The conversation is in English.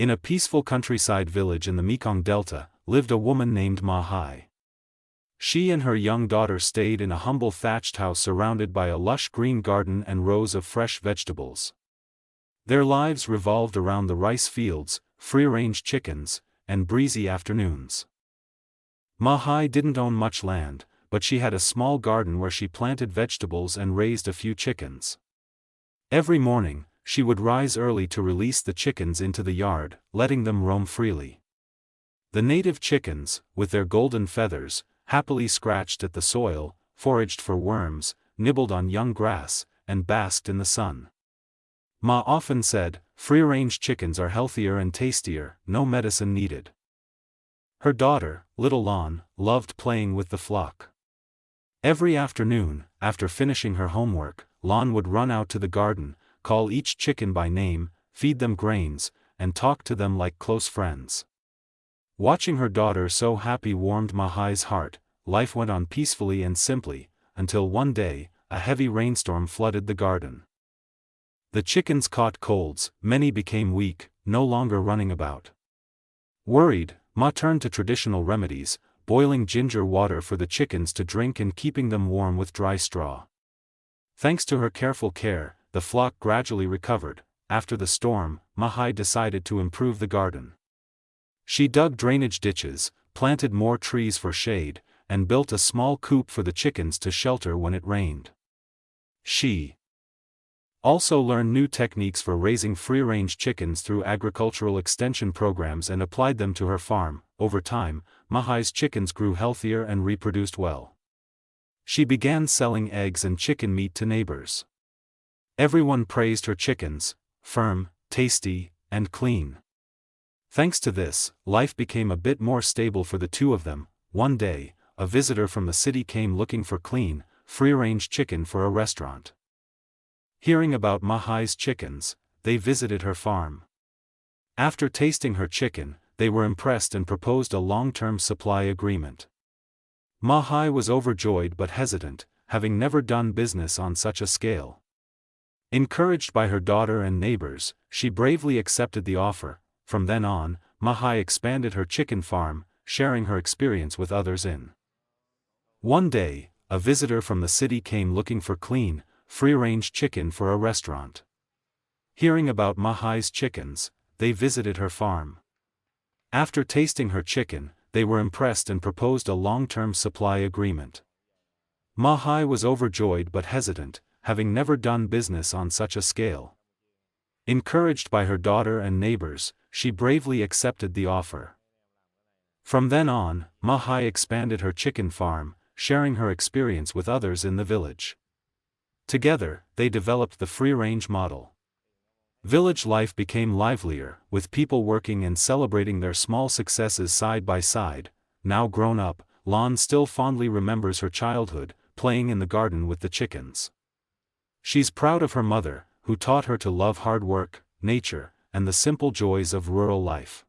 In a peaceful countryside village in the Mekong Delta, lived a woman named Ma Hai. She and her young daughter stayed in a humble thatched house surrounded by a lush green garden and rows of fresh vegetables. Their lives revolved around the rice fields, free-range chickens, and breezy afternoons. Ma Hai didn't own much land, but she had a small garden where she planted vegetables and raised a few chickens. Every morning, she would rise early to release the chickens into the yard, letting them roam freely. The native chickens, with their golden feathers, happily scratched at the soil, foraged for worms, nibbled on young grass, and basked in the sun. Ma often said, "Free-range chickens are healthier and tastier, no medicine needed." Her daughter, little Lon, loved playing with the flock. Every afternoon, after finishing her homework, Lon would run out to the garden, call each chicken by name, feed them grains, and talk to them like close friends. Watching her daughter so happy warmed Ma Hai's heart. Life went on peacefully and simply, until one day, a heavy rainstorm flooded the garden. The chickens caught colds, many became weak, no longer running about. Worried, Ma turned to traditional remedies, boiling ginger water for the chickens to drink and keeping them warm with dry straw. Thanks to her careful care, the flock gradually recovered. After the storm, Ma Hai decided to improve the garden. She dug drainage ditches, planted more trees for shade, and built a small coop for the chickens to shelter when it rained. She also learned new techniques for raising free-range chickens through agricultural extension programs and applied them to her farm. Over time, Ma Hai's chickens grew healthier and reproduced well. She began selling eggs and chicken meat to neighbors. Everyone praised her chickens, firm, tasty, and clean. Thanks to this, life became a bit more stable for the two of them. One day, a visitor from the city came looking for clean, free-range chicken for a restaurant. Hearing about Ma Hai's chickens, they visited her farm. After tasting her chicken, they were impressed and proposed a long-term supply agreement. Ma Hai was overjoyed but hesitant, having never done business on such a scale. Encouraged by her daughter and neighbors, she bravely accepted the offer. From then on, Ma Hai expanded her chicken farm, sharing her experience with others in. One day, a visitor from the city came looking for clean, free-range chicken for a restaurant. Hearing about Ma Hai's chickens, they visited her farm. After tasting her chicken, they were impressed and proposed a long-term supply agreement. Ma Hai was overjoyed but hesitant, having never done business on such a scale. Encouraged by her daughter and neighbors, she bravely accepted the offer. From then on, Ma Hai expanded her chicken farm, sharing her experience with others in the village. Together, they developed the free-range model. Village life became livelier, with people working and celebrating their small successes side by side. Now grown up, Lon still fondly remembers her childhood, playing in the garden with the chickens. She's proud of her mother, who taught her to love hard work, nature, and the simple joys of rural life.